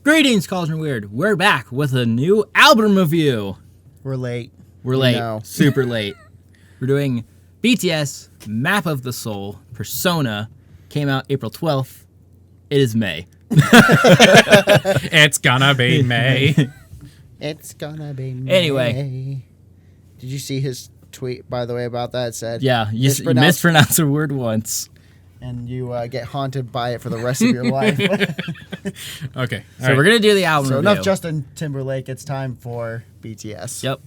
Greetings, Cauldron Weird. We're back with a new album review. We're late. We're late. Super late. We're doing BTS, Map of the Soul, Persona. Came out April 12th. It is May. It's gonna be May. It's gonna be May. Anyway. Did you see his tweet, by the way, about that? It said, Yeah, you mispronounce a word once. and you get haunted by it for the rest of your life. Okay. So we're going to do the album So review. enough Justin Timberlake. It's time for BTS. Yep.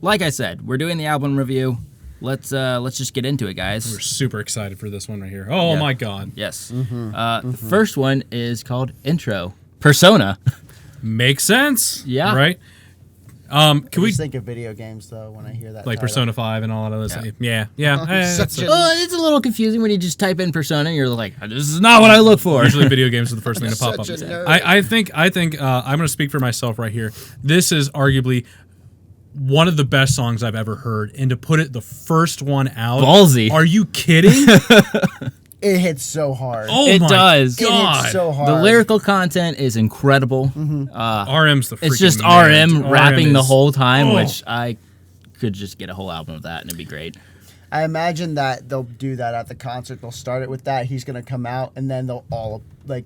Like I said, we're doing the album review. Let's just get into it, guys. We're super excited for this one right here. Oh my god. Yes. The first one is called Intro. Persona. Makes sense. Yeah. Right? Can we just think of video games, though, when I hear that like title. Persona 5 and all of those? Yeah. Yeah. Such a- It's a little confusing when you just type in Persona and you're like, this is not what I look for. Usually video games are the first thing to pop up. Such a nerd. I think I'm going to speak for myself right here. This is arguably one of the best songs I've ever heard, and to put it the first one out. Ballsy. Are you kidding? It hits so hard. Oh It my does. It god. hits so hard. The lyrical content is incredible. RM's the freaking It's just man. RM rapping the is- whole time, Oh. which I could just get a whole album of that and it'd be great. I imagine that they'll do that at the concert. They'll start it with that. He's going to come out, and then they'll all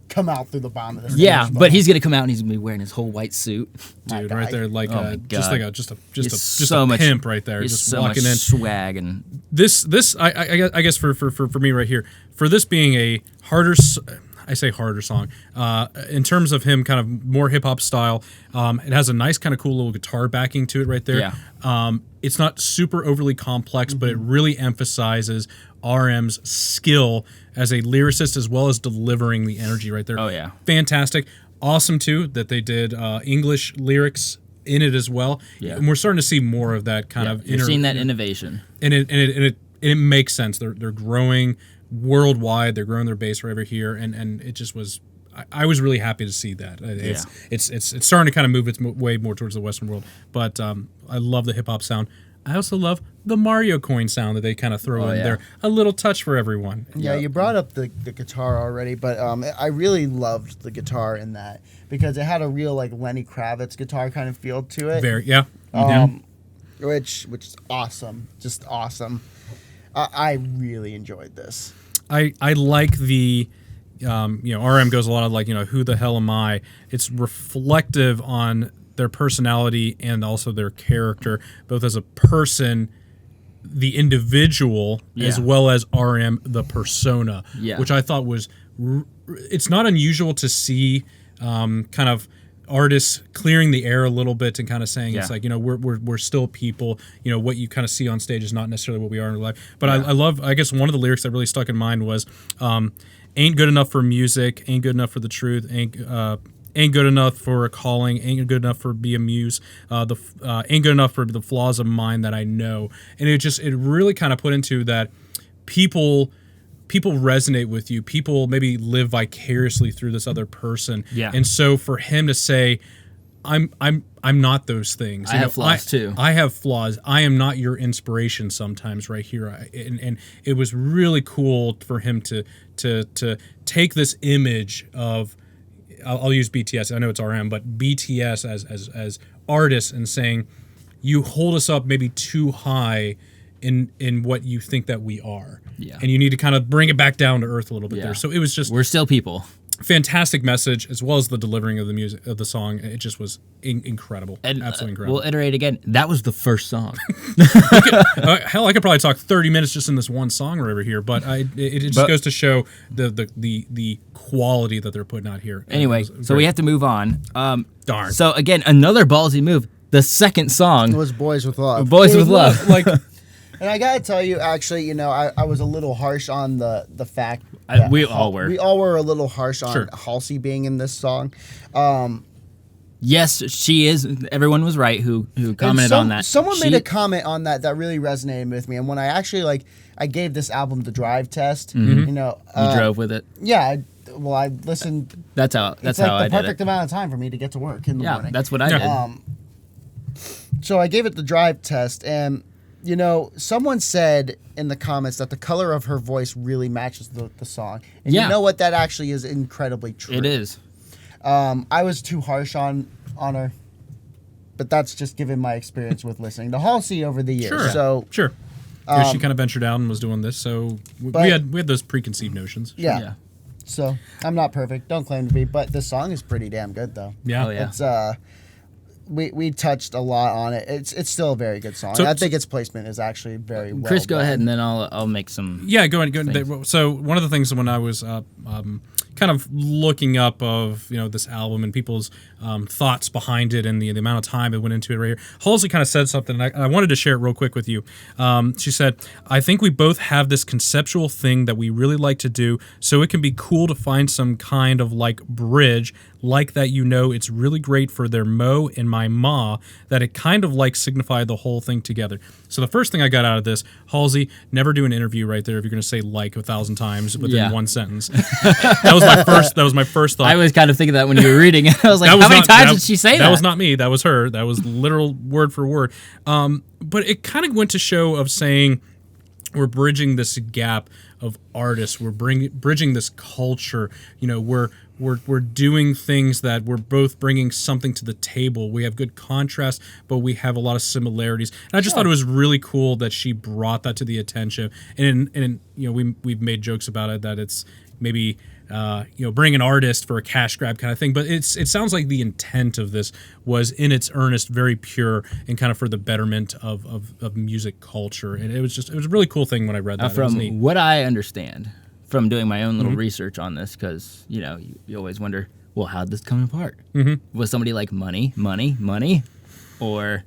come out through the bottom of the stage. Yeah, but he's gonna come out and he's gonna be wearing his whole white suit. Dude, guy. right there, like Oh my just God. like just He's a pimp right there, He's just so walking much in. swag and This I guess for me right here, for this being a harder, I say harder song, in terms of him kind of more hip hop style, it has a nice kind of cool little guitar backing to it right there. Yeah. It's not super overly complex, but it really emphasizes RM's skill as a lyricist as well as delivering the energy right there. Oh, yeah. Fantastic. Awesome too that they did English lyrics in it as well. Yeah. And we're starting to see more of that kind of you're seeing that innovation. and it makes sense. They're growing worldwide. They're growing their base right over here, and it just was. I was really happy to see that. It's starting to kind of move its way more towards the Western world. But I love the hip hop sound. I also love the Mario coin sound that they kind of throw in there. A little touch for everyone. Yeah, you brought up the guitar already, but I really loved the guitar in that because it had a real like Lenny Kravitz guitar kind of feel to it. Which is awesome, just awesome. I really enjoyed this. I like the RM goes a lot of like who the hell am I? It's reflective on their personality and also their character, both as a person, the individual, as well as RM the persona, which I thought was it's not unusual to see kind of artists clearing the air a little bit and kind of saying it's like we're still people. What you kind of see on stage is not necessarily what we are in real life. But I love, I guess one of the lyrics that really stuck in mind was ain't good enough for music, ain't good enough for the truth, ain't good enough for a calling, ain't good enough for be a muse, ain't good enough for the flaws of mine that I know. And it really kind of put into that people resonate with you. People maybe live vicariously through this other person. Yeah. And so for him to say, I'm not those things. I have flaws too. I have flaws. I am not your inspiration sometimes right here. And it was really cool for him to take this image of, I'll use BTS. I know it's RM, but BTS as artists and saying, you hold us up maybe too high in what you think that we are. Yeah. And you need to kind of bring it back down to earth a little bit there. So it was just, we're still people. Fantastic message, as well as the delivering of the music of the song. It just was incredible, and absolutely incredible. We'll iterate again. That was the first song. Hell, I could probably talk 30 minutes just in this one song right over here, but it just goes to show the quality that they're putting out here. Anyway, so we have to move on. Darn. So again, another ballsy move. The second song was "Boys with Love." Boys with Love. Like. And I gotta tell you, actually, I was a little harsh on the fact we all were. We all were a little harsh on Halsey being in this song. Yes, she is. Everyone was right who commented on that. Someone made a comment on that really resonated with me. And when I actually I gave this album the drive test. You drove with it. Yeah. Well, I listened. That's how. That's how I did it. The perfect amount of time for me to get to work in the morning. That's what I did. So I gave it the drive test, and someone said in the comments that the color of her voice really matches the song. And Yeah. you know what? That actually is incredibly true. It is. I was too harsh on her, but that's just given my experience with listening to Halsey over the years. Sure. So Sure. Yeah, she kind of ventured out and was doing this, so we had those preconceived notions. yeah. So I'm not perfect. Don't claim to be, but this song is pretty damn good though. Yeah. Oh, yeah. It's we touched a lot on it. It's still a very good song. So- I think its placement is actually very well Chris, go done. ahead, and then I'll make some. Yeah, go ahead. So one of the things when I was kind of looking up of this album and people's thoughts behind it and the amount of time it went into it right here, Halsey kind of said something, and I wanted to share it real quick with you. She said, "I think we both have this conceptual thing that we really like to do, so it can be cool to find some kind of like bridge like that. It's really great for their mo and my ma, that it kind of like signify the whole thing together." So the first thing I got out of this, Halsey, never do an interview right there if you're going to say like 1,000 times within one sentence. That was my first thought. I was kind of thinking that when you were reading it. I was like, how many times did she say that? That was not me. That was her. That was literal word for word. But it kind of went to show of saying we're bridging this gap of artists. We're bridging this culture. We're doing things that we're both bringing something to the table. We have good contrast, but we have a lot of similarities. And I just thought it was really cool that she brought that to the attention. And we've made jokes about it that it's maybe bring an artist for a cash grab kind of thing. But it sounds like the intent of this was in its earnest, very pure, and kind of for the betterment of music culture. And it was a really cool thing when I read that. It was neat. From what I understand, from doing my own little research on this, because you always wonder, well, how'd this come apart? Was somebody like money, or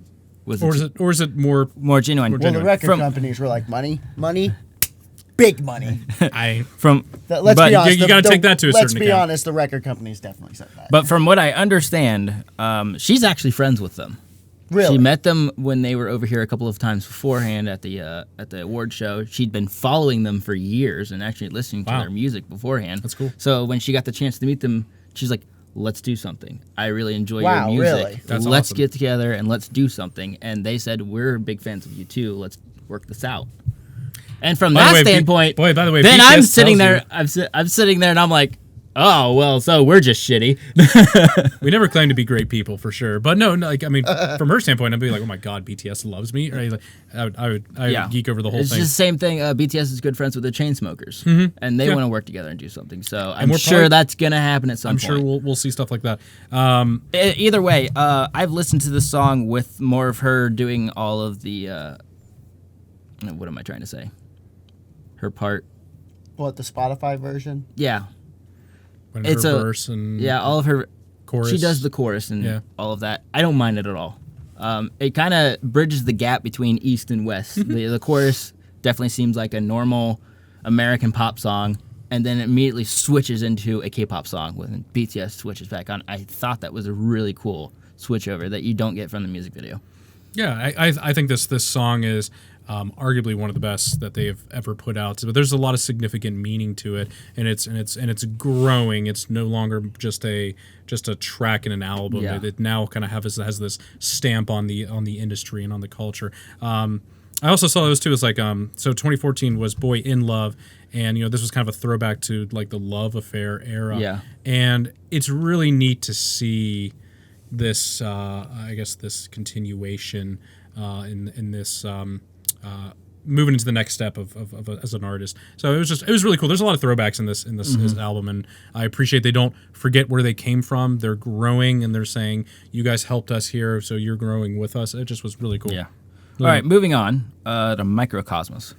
was or is it more genuine? Well, the record companies were like money, big money. Let's be honest. You got to take that to a certain Let's be account. honest. The record companies definitely said that. But from what I understand, she's actually friends with them. Really? She met them when they were over here a couple of times beforehand at the award show. She'd been following them for years and actually listening to their music beforehand. That's cool. So when she got the chance to meet them, she's like, let's do something. I really enjoy Wow, your music. really? That's let's awesome. get together and let's do something. And they said, we're big fans of you too. Let's work this out. And from By the that way, standpoint, by the way, then BTS I'm sitting tells there. I'm sitting there and I'm like, oh, well, so we're just shitty. We never claim to be great people, for sure. But no, from her standpoint, I'd be like, oh my God, BTS loves me. Right? Like, I would geek over the whole It's thing. just the same thing. BTS is good friends with the Chainsmokers, and they want to work together and do something. So I'm we're sure probably- that's going to happen at some I'm point. sure we'll see stuff like that. Either way, I've listened to the song with more of her doing all of the. What am I trying to say? Her part. What, the Spotify version? Yeah. When It's her a verse and all of her. chorus. She does the chorus and Yeah. all of that. I don't mind it at all. It kind of bridges the gap between East and West. The chorus definitely seems like a normal American pop song, and then it immediately switches into a K-pop song when BTS switches back on. I thought that was a really cool switchover that you don't get from the music video. Yeah, I think this song is arguably one of the best that they have ever put out. But there's a lot of significant meaning to it, and it's growing. It's no longer just a track in an album. Yeah. It now kind of has this stamp on the industry and on the culture. I also saw those too. It's like so 2014 was Boy in Love, and this was kind of a throwback to like the love affair era. Yeah. And it's really neat to see this I guess this continuation in this moving into the next step of as an artist. So it was really cool. There's a lot of throwbacks in this album, and I appreciate they don't forget where they came from. They're growing, and they're saying, you guys helped us here, so you're growing with us. It just was really cool. Yeah. All right, moving on to Microcosmos.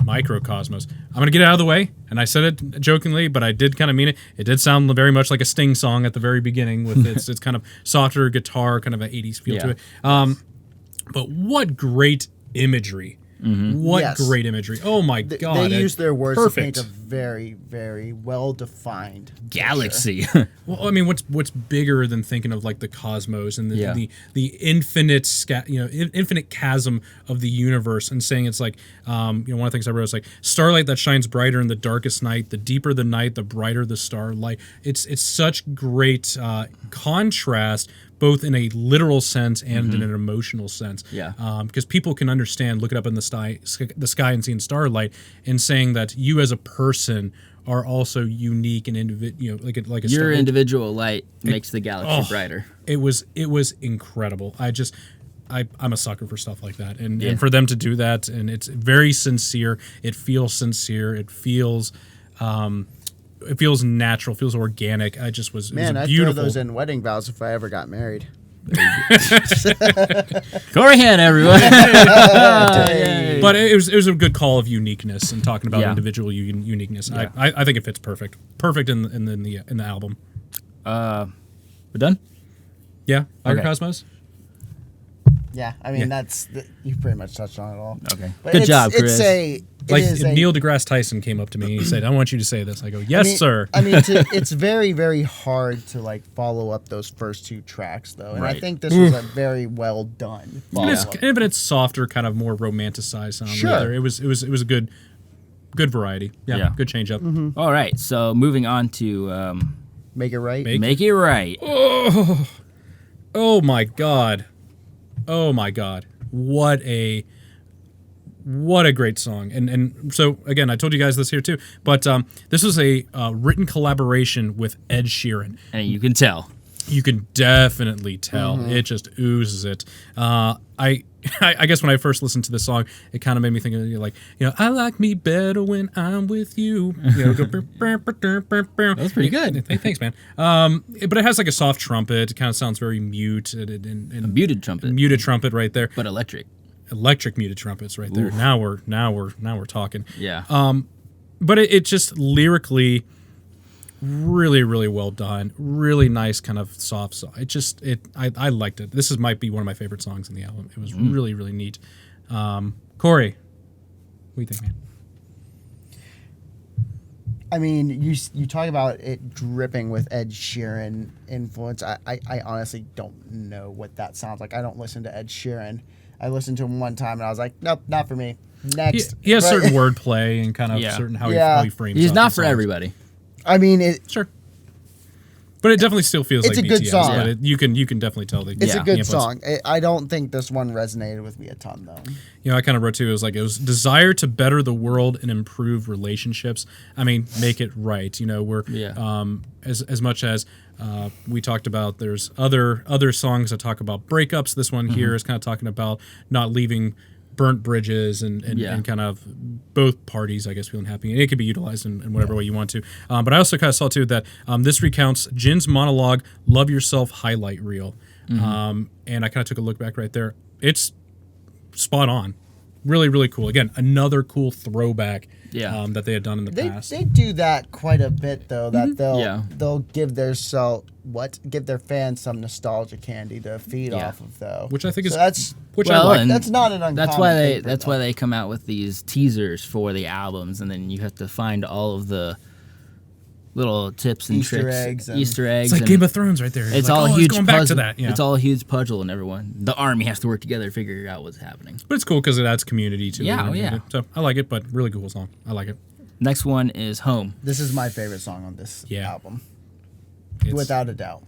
Microcosmos. I'm going to get it out of the way, and I said it jokingly, but I did kind of mean it. It did sound very much like a Sting song at the very beginning with its kind of softer guitar, kind of an 80s feel to it. But what great imagery. What Yes. great imagery. Oh my God. They use their words perfect. to paint a very, very well-defined Galaxy. Well, I mean, what's bigger than thinking of like the cosmos and Yeah. the infinite infinite chasm of the universe, and saying it's like one of the things I wrote is like starlight that shines brighter in the darkest night. The deeper the night, the brighter the starlight. It's such great contrast, both in a literal sense and in an emotional sense. Yeah. Because people can understand, look it up in the sky and seeing starlight, and saying that you as a person are also unique and individual. Like a Your star. individual light makes the galaxy brighter. It was incredible. I'm a sucker for stuff like that, and for them to do that, and it's very sincere. It feels sincere. It feels natural. Feels organic. It was Man, I'd beautiful. throw those in wedding vows if I ever got married. Corey Hand, everyone. Yay. But it was a good call of uniqueness and talking about individual uniqueness. Yeah. I think it fits perfect in the album. We're done. Yeah, Microcosmos. Yeah, I mean you pretty much touched on it all. Okay, But good job, Chris. Neil deGrasse Tyson came up to me and he said, "I want you to say this." I go, "Yes, sir." I mean, it's very, very hard to like follow up those first 2 tracks, though, and I think this was a very well done. Even it's softer, kind of more romanticized sound. Sure. Right there. It was a good variety. Yeah. Good change up. All right, so moving on to Make it right. Make It Right. Oh my god. What a great song. And so again, I told you guys this here too, but this was a written collaboration with Ed Sheeran. And you can tell. You can definitely tell. It just oozes it. I guess when I first listened to this song, it kind of made me think of I like me better when I'm with you. That's pretty good. Thanks, man. But it has like a soft trumpet. It kind of sounds very mute. A muted trumpet. Muted trumpet right there. But electric. Electric muted trumpets right there. Now we're talking. Yeah. But it just lyrically really, really well done. Really nice kind of soft song. I liked it. This might be one of my favorite songs in the album. It was really, really neat. Corey, what do you think, man? I mean, you talk about it dripping with Ed Sheeran influence. I honestly don't know what that sounds like. I don't listen to Ed Sheeran. I listened to him one time and I was like, nope, not for me. Next. He has certain wordplay and kind of certain how he frames. He's up not the for songs. everybody. I mean, Sure. But it definitely still feels it's like a good BTS. song. But you can definitely tell that it's a good influence. song. I don't think this one resonated with me a ton, though. I kind of wrote too. It was desire to better the world and improve relationships. I mean, make it right. We're as much as we talked about. There's other songs that talk about breakups. This one here is kind of talking about not leaving burnt bridges and kind of both parties, I guess, feeling happy. And it could be utilized in whatever way you want to. But I also kind of saw, too, that this recounts Jin's monologue, Love Yourself highlight reel. And I kind of took a look back right there. It's spot on. Really, really cool. Again, another cool throwback that they had done in the past. They do that quite a bit, though, that they'll give their fans some nostalgia candy to feed off of, though. Which I think is... That's not an uncommon thing. That's why they come out with these teasers for the albums, and then you have to find all of the little tips and Easter tricks, eggs. Easter eggs. It's like Game of Thrones right there. It's like, all a huge going puzzle. Back to that. Yeah. It's all a huge puzzle, and the army has to work together to figure out what's happening. But it's cool because it adds community to it. Yeah. So I like it, but really cool song. I like it. Next one is Home. This is my favorite song on this album. It's without a doubt.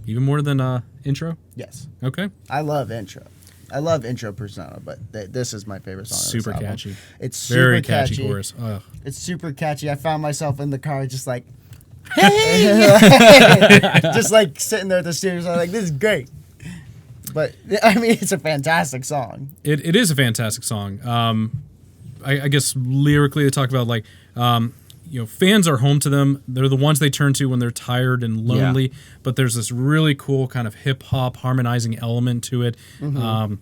Even more than Intro? Yes. Okay. I love Intro. I love Intro Persona, but this is my favorite song. Super on this album. catchy. It's super very catchy chorus. It's super catchy. I found myself in the car just like, hey, just like sitting there at the studio. So I'm like, this is great. But I mean, it's a fantastic song. It is a fantastic song. I guess lyrically they talk about like, fans are home to them. They're the ones they turn to when they're tired and lonely. Yeah. But there's this really cool kind of hip hop harmonizing element to it. Mm-hmm.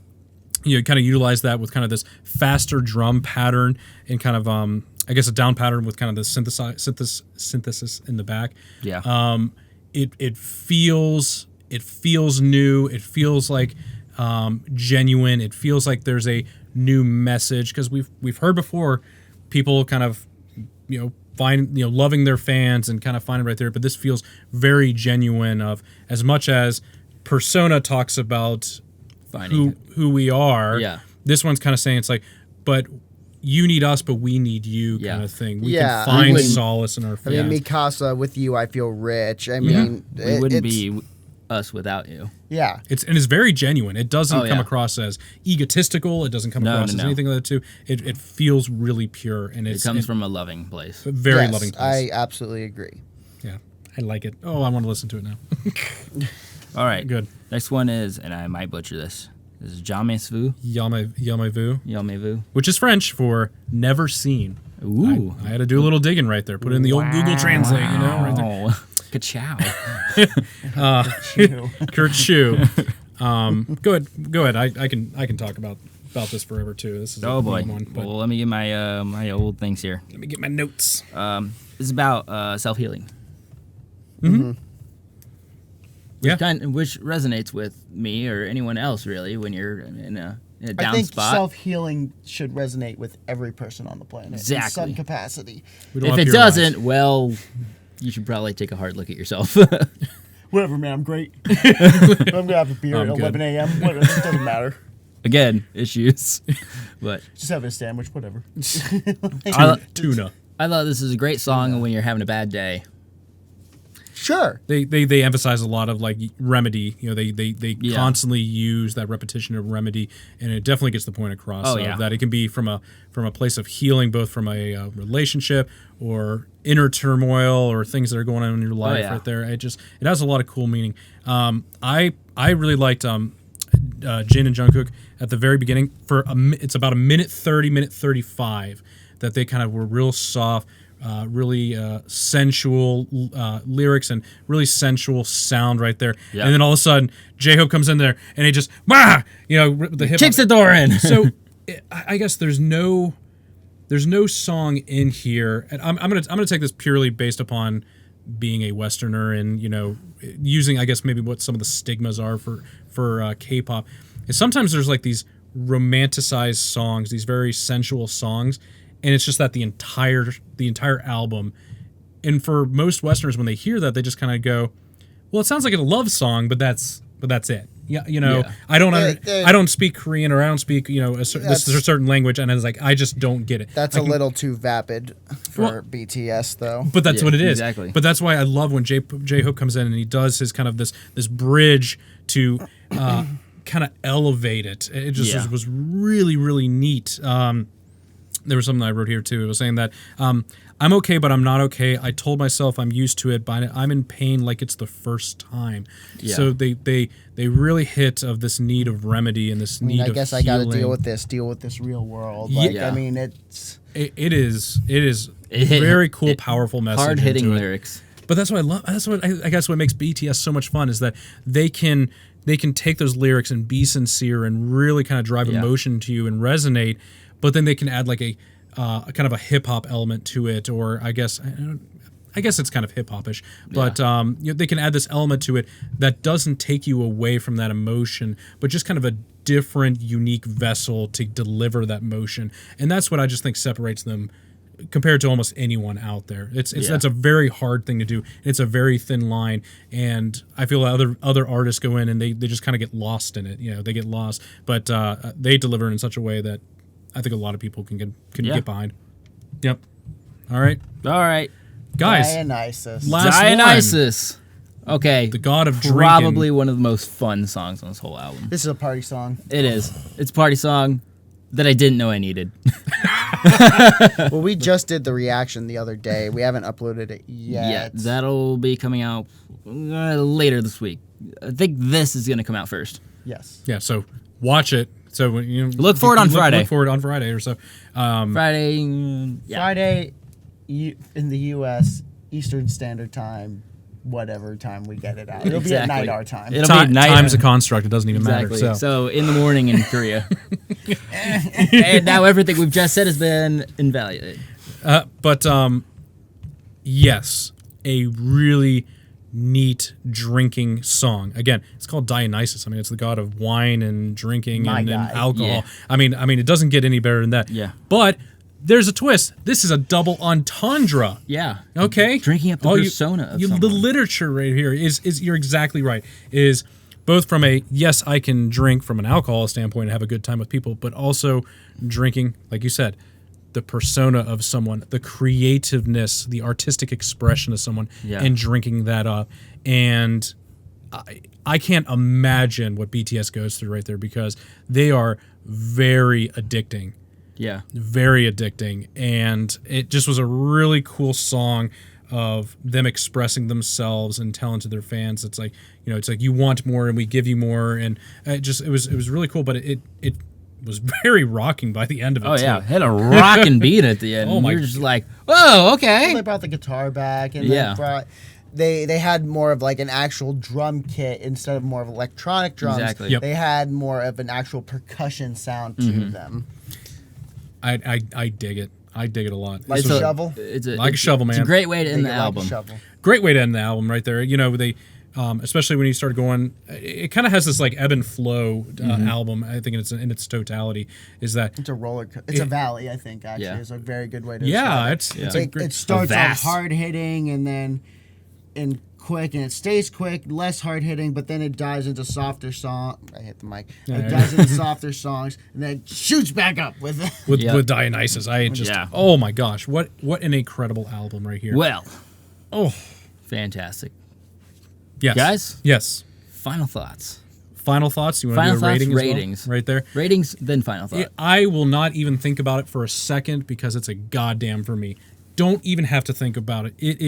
Kind of utilize that with kind of this faster drum pattern and kind of I guess a down pattern with kind of the synthesis in the back. Yeah. It feels new. It feels like genuine. It feels like there's a new message because we've heard before people kind of find loving their fans and kind of find it right there. But this feels very genuine. Of as much as Persona talks about who we are. Yeah. This one's kind of saying it's like, but you need us, but we need you kind of thing. We can find solace in our fans. I mean, Mikasa, with you, I feel rich. I mean, we wouldn't be us without you. Yeah. It's very genuine. It doesn't come yeah. across as egotistical. It doesn't come across as anything like that too. It feels really pure, and It comes from a loving place. a very Yes, loving place. I absolutely agree. Yeah, I like it. Oh, I want to listen to it now. All right. Good. Next one is, and I might butcher this. This is Jamais Vu. Yamez-vu, Jamais Vu. which is French for never seen. Ooh. I had to do a little digging right there. Put it in the old Google Translate, right there. Ka-chow. Kerchoo. Go ahead. I can talk about this forever too. This is Oh a boy. good one. But Well, let me get my my old things here. let me get my notes. This is about self-healing. Mm-hmm. Yeah. Which resonates with me or anyone else really when you're in a down I think spot. self-healing should resonate with every person on the planet in Exactly. some capacity. We don't If have it to hear lies. doesn't, well, you should probably take a hard look at yourself. Whatever, man. I'm great. I'm gonna have a beer I'm at good. 11 a.m. Whatever, it doesn't matter. Again, issues. But Just having a sandwich. Whatever. Tuna. I thought this is a great song when you're having a bad day. Sure. They emphasize a lot of like remedy. They Yeah. constantly use that repetition of remedy, and it definitely gets the point across Oh, of yeah. that it can be from a place of healing, both from a relationship or inner turmoil or things that are going on in your life. yeah. Right there, it has a lot of cool meaning. I really liked Jin and Jungkook at the very beginning. It's about a minute 30, minute 35 that they kind of were real soft. Really sensual lyrics and really sensual sound right there. Yeah. And then all of a sudden, J-Hope comes in there and he just, the hip Kicks the door in. So I guess there's no song in here, and I'm gonna take this purely based upon being a Westerner and using I guess maybe what some of the stigmas are for K-pop. Is sometimes there's like these romanticized songs, these very sensual songs. And it's just that the entire album, and for most Westerners, when they hear that, they just kind of go, "Well, it sounds like a love song, but that's it." Yeah, Yeah. I don't speak Korean or I don't speak this is a certain language, and I was like, I just don't get it. That's a little too vapid for BTS, though. But that's Yeah, what it is. exactly. But that's why I love when J-Hope comes in and he does his kind of this bridge to kind of elevate it. It just was really, really neat. There was something I wrote here too. It was saying that I'm okay, but I'm not okay. I told myself I'm used to it, but I'm in pain like it's the first time. Yeah. So they really hit of this need of remedy and this need of I guess healing. I got to deal with this real world. Like, Yeah. I mean, it's It is hit- very cool, powerful message. Hard hitting into it. lyrics. But that's what I love. That's what I guess what makes BTS so much fun is that they can take those lyrics and be sincere and really kind of drive Yeah. emotion to you and resonate. But then they can add like a kind of a hip hop element to it, or I guess it's kind of hip hopish. But they can add this element to it that doesn't take you away from that emotion, but just kind of a different, unique vessel to deliver that motion. And that's what I just think separates them compared to almost anyone out there. That's a very hard thing to do. It's a very thin line, and I feel other artists go in and they just kind of get lost in it. They get lost, but they deliver in such a way that I think a lot of people can get behind. Yep. All right, guys. Dionysus. Last Dionysus. Okay. The god of drinking. Probably one of the most fun songs on this whole album. This is a party song. It is. It's a party song that I didn't know I needed. Well, we just did the reaction the other day. We haven't uploaded it yet. Yeah, that'll be coming out later this week. I think this is going to come out first. Yes. Yeah. So watch it. So when Look for it on Friday. Look for it on Friday or so. Friday. Yeah. Friday in the U.S. Eastern Standard Time, whatever time we get it out. It'll be at night our time. It'll be at night. Time's a construct. It doesn't even Exactly. matter. So in the morning in Korea. And now everything we've just said has been invalidated. But yes, a really neat drinking song. Again, it's called Dionysus. I mean, it's the god of wine and drinking and alcohol. Yeah. I mean, it doesn't get any better than that. Yeah. But there's a twist. This is a double entendre. Yeah. Okay. Drinking up the persona of the someone. literature right here is you're exactly right. Is both from a yes, I can drink from an alcohol standpoint and have a good time with people, but also drinking, like you said, the persona of someone, the creativeness, the artistic expression of someone, Yeah. and drinking that up. And I can't imagine what BTS goes through right there, because they are very addicting. Yeah. Very addicting. And it just was a really cool song of them expressing themselves and telling to their fans, it's like, you know, it's like, you want more and we give you more. And it was really cool, but it was very rocking by the end of it. Oh, yeah. too. Had a rocking beat at the end. Oh, my You're just like, oh, okay. They brought the guitar back, and Yeah. they had more of like an actual drum kit instead of more of electronic drums. Exactly. Yep. They had more of an actual percussion sound to them. I dig it. I dig it a lot. Like This a was shovel? Like a shovel, It's a man. great way to end Make the it like a album. shovel. Great way to end the album right there. You know, they, especially when you start going, it kind of has this like ebb and flow album. I think in its totality is that. It's a it's a valley, I think. Actually, Yeah. it's a very good way to. Yeah, describe it. it's a great. It starts off vast. hard hitting and then quick, and it stays quick, less hard hitting, but then it dives into softer song. I hit the mic. It dives into softer songs, and then shoots back up with. with Dionysus. I just Yeah. oh my gosh, what an incredible album right here. Well, Oh, fantastic. yes. Guys? Yes. Final thoughts. Final thoughts? You want to Final do a thoughts, rating as well? ratings. Right there. Ratings, then final thought. I will not even think about it for a second, because it's a goddamn for me. Don't even have to think about it. It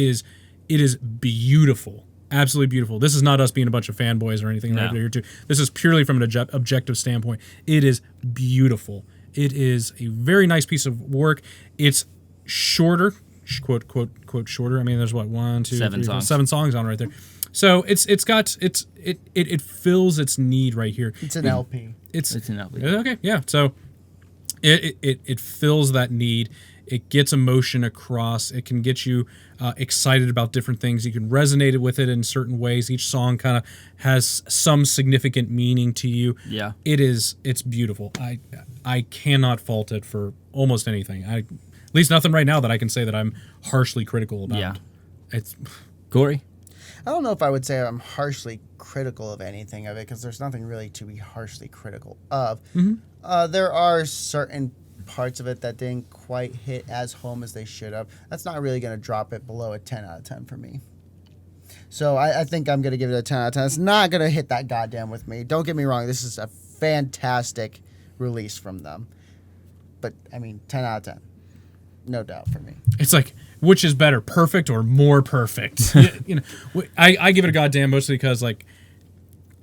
is beautiful. Absolutely beautiful. This is not us being a bunch of fanboys or anything right here too. This is purely from an objective standpoint. It is beautiful. It is a very nice piece of work. It's shorter, quote shorter. I mean, there's what, 1, 2, 7 3, 4, songs. 7 songs on right there. So it fills its need right here. It's an LP. It's an LP. Okay, yeah. So it fills that need. It gets emotion across. It can get you excited about different things. You can resonate with it in certain ways. Each song kind of has some significant meaning to you. Yeah. It's beautiful. I cannot fault it for almost anything. At least nothing right now that I can say that I'm harshly critical about. Yeah. It's Corey? I don't know if I would say I'm harshly critical of anything of it, because there's nothing really to be harshly critical of. There are certain parts of it that didn't quite hit as home as they should have. That's not really going to drop it below a 10 out of 10 for me. So I think I'm going to give it a 10 out of 10. It's not going to hit that goddamn with me. Don't get me wrong. This is a fantastic release from them. But, I mean, 10 out of 10. No doubt for me. It's like, which is better, perfect or more perfect? You know, I give it a goddamn mostly because like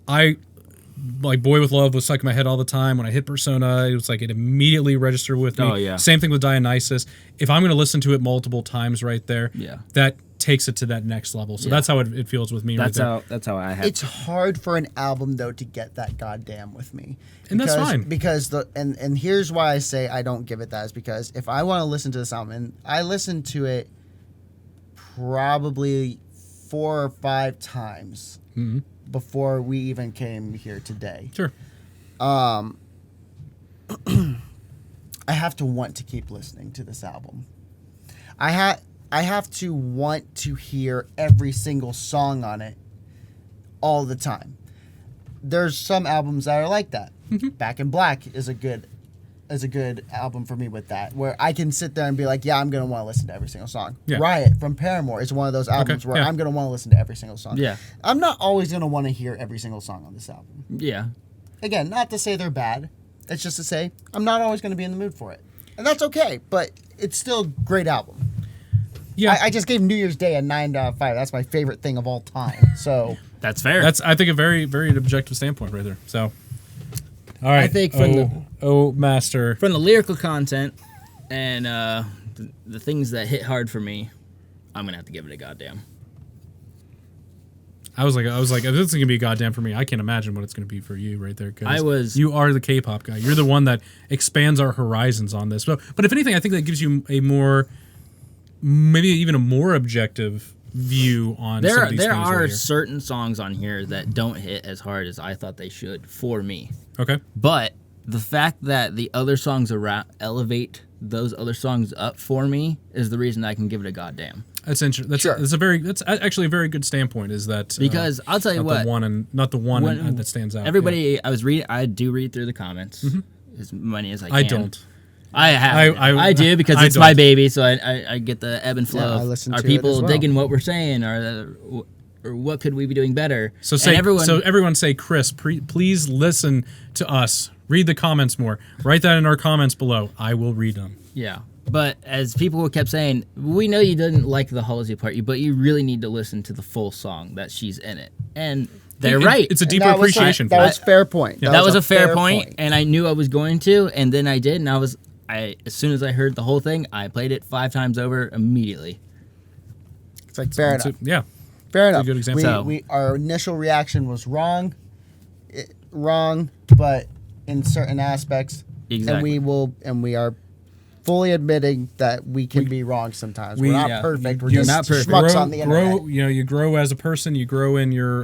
Boy With Love was stuck in my head all the time. When I hit Persona, it was like it immediately registered with me. Oh, yeah. Same thing with Dionysus. If I'm going to listen to it multiple times right there, Yeah. that takes it to that next level. So that's how it feels with me right there. That's how I have. It's hard for an album though to get that goddamn with me, And that's fine. Because and here's why I say I don't give it that, is because if I want to listen to this album, and I listened to it probably 4 or 5 times before we even came here today. Sure. I have to want to keep listening to this album. I have to want to hear every single song on it all the time. There's some albums that are like that. Back in Black is a good album for me with that, where I can sit there and be like, yeah, I'm going to want to listen to every single song. Yeah. Riot from Paramore is one of those albums where I'm going to want to listen to every single song. Yeah. I'm not always going to want to hear every single song on this album. Yeah. Again, not to say they're bad. It's just to say I'm not always going to be in the mood for it. And that's okay, but it's still a great album. Yeah. I just gave New Year's Day a 9 out of 5. That's my favorite thing of all time. So That's fair. That's, I think, a very, very objective standpoint right there. So, all right. I think from master. from the lyrical content and the things that hit hard for me, I'm gonna have to give it a goddamn. I was like, if this is gonna be goddamn for me, I can't imagine what it's gonna be for you right there. 'Cause you are the K-pop guy. You're the one that expands our horizons on this. But if anything, I think that gives you a more, maybe even a more objective view on some of these There things are right here. certain songs on here that don't hit as hard as I thought they should for me. Okay. But the fact that the other songs around elevate those other songs up for me is the reason I can give it a goddamn. That's interesting. That's actually a very good standpoint. Is that Because I'll tell you not what, not the one that stands out. everybody, I do read through the comments as many as I can. I don't. I have. I do because I it's my don't. baby, so I get the ebb and flow. Yeah, I listen Are to it people as well. digging what we're saying? Or or what could we be doing better? So And everyone say, Chris, please listen to us. Read the comments more. Write that in our comments below. I will read them. Yeah. But as people kept saying, we know you didn't like the Halsey part, but you really need to listen to the full song that she's in it. And they're right. It's a deeper appreciation. That was fair point. Yeah. That was a fair point, and I knew I was going to, and then I did, and as soon as I heard the whole thing, I played it 5 times over immediately. It's like fair enough. Fair Fair It's enough. a good example. Our initial reaction was wrong, but in certain aspects, Exactly. and we are fully admitting that we can be wrong sometimes. We're not perfect. We're just not perfect. schmucks on the internet. You grow as a person. You grow in your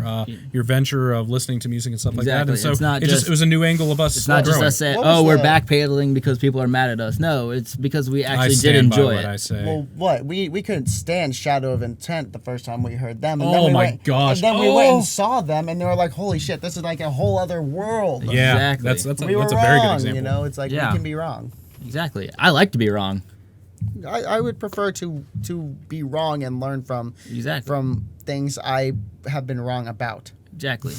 venture of listening to music and stuff like that. And so It's not it was a new angle of us. It's not just growing. us saying, What was we're the- backpedaling because people are mad at us. No, it's because we I actually did stand by enjoy what it. I say. Well, what we couldn't stand Shadow of Intent the first time we heard them. And Oh then we my went, gosh. And then we went and saw them, and they were like, "Holy shit, this is like a whole other world." Yeah, Exactly. that's a we were very wrong. good example. You know, it's like Yeah. we can be wrong. Exactly. I like to be wrong. I would prefer to be wrong and learn from things I have been wrong about. Exactly.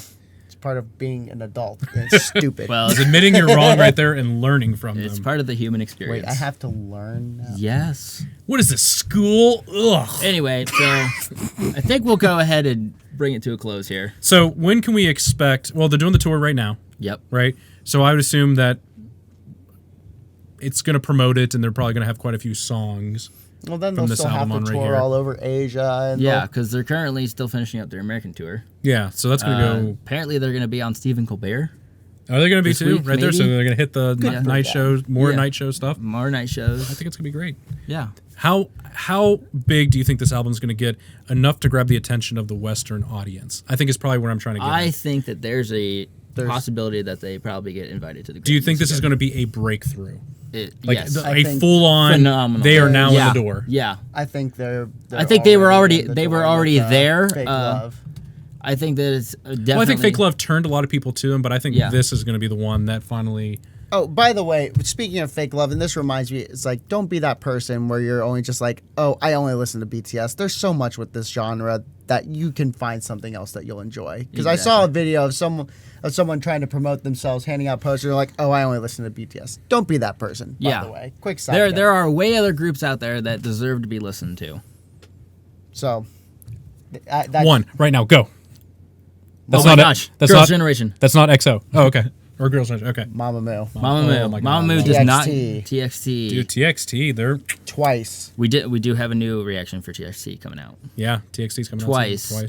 It's part of being an adult. It's stupid. Well, It's admitting you're wrong right there and learning from it's them. part of the human experience. Wait, I have to learn now. Yes. What is this, school? Ugh. Anyway, so I think we'll go ahead and bring it to a close here. So when can we expect? Well, they're doing the tour right now, Yep. right? So I would assume that it's going to promote it, and they're probably going to have quite a few songs. Well, then From they'll this still have album the on right tour here. all over Asia. And Yeah, because they're currently still finishing up their American tour. Yeah, so that's going to go. Apparently, they're going to be on Stephen Colbert. Are they going to be this too? week, Right there. So maybe? they're going to hit the for night them. shows, more Yeah. night show stuff. More night I shows. think it's going to be great. Yeah. How big do you think this album is going to get enough to grab the attention of the Western audience? I think is probably where I'm trying to get. I at. think that there's a possibility that they probably get invited to the. Do you think this is going to be a breakthrough? Like Yes. a think full on? Phenomenal. They are now yeah. in the door. Yeah. I think they're I think they were already in the they were door already with, there. Fake Love. I think that it's definitely. Well, I think Fake Love turned a lot of people to him, but I think Yeah. this is going to be the one that finally. Oh, by the way, speaking of Fake Love, and this reminds me, it's like, don't be that person where you're only just like, oh, I only listen to BTS. There's so much with this genre that you can find something else that you'll enjoy. Because I saw a video of someone trying to promote themselves, handing out posters, they're like, oh, I only listen to BTS. Don't be that person, by the way. Quick side note. There are way other groups out there that deserve to be listened to. So, One right now, go. Oh my gosh. That's Girls' not Generation. That's not EXO. Oh, okay. Or Girls' Generation. Okay. Mama Moo. Mama Moo. Oh my God. Mama Moo does not TXT. TXT. Dude, TXT, they're Twice. We do have a new reaction for TXT coming out yeah, TXT's coming twice. out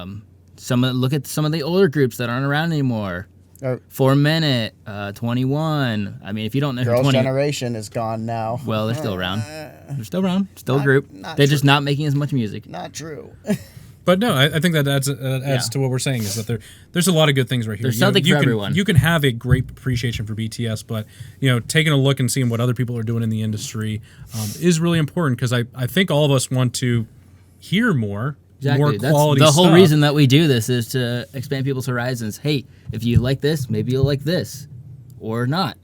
soon. Twice. Look at some of the older groups that aren't around anymore. Or 4 Minute, 21. I mean, if you don't know who Girls' 20, Generation is gone now. well, they're still around. They're still around. Still a group. not They're true. just not making as much music. Not true. But no, I think that adds to what we're saying is that there's a lot of good things right here. There's something for everyone. You can have a great appreciation for BTS, but taking a look and seeing what other people are doing in the industry is really important because I think all of us want to hear more Exactly. more quality That's the whole stuff. reason that we do this is to expand people's horizons. Hey, if you like this, maybe you'll like this, or not.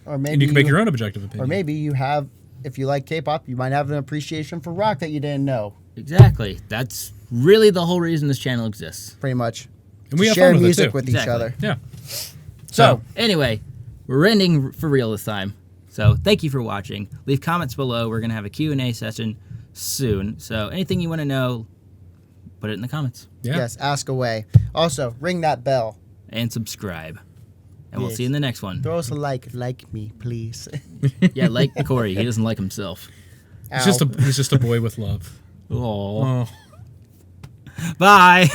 Or maybe And you can make your own objective opinion. Or maybe you have, if you like K-pop, you might have an appreciation for rock that you didn't know. Exactly. That's really the whole reason this channel exists. Pretty much. And we To have share fun with it, music too. with Exactly. each other. Yeah. So, anyway, we're ending for real this time. So, thank you for watching. Leave comments below. We're going to have a Q&A session soon. So, anything you want to know, put it in the comments. Yeah. Yes, ask away. Also, ring that bell. And subscribe. And we'll Yes. see you in the next one. Throw us a like me, please. Yeah, like Corey. He doesn't like himself. He's just a boy with love. Oh. Oh. Bye.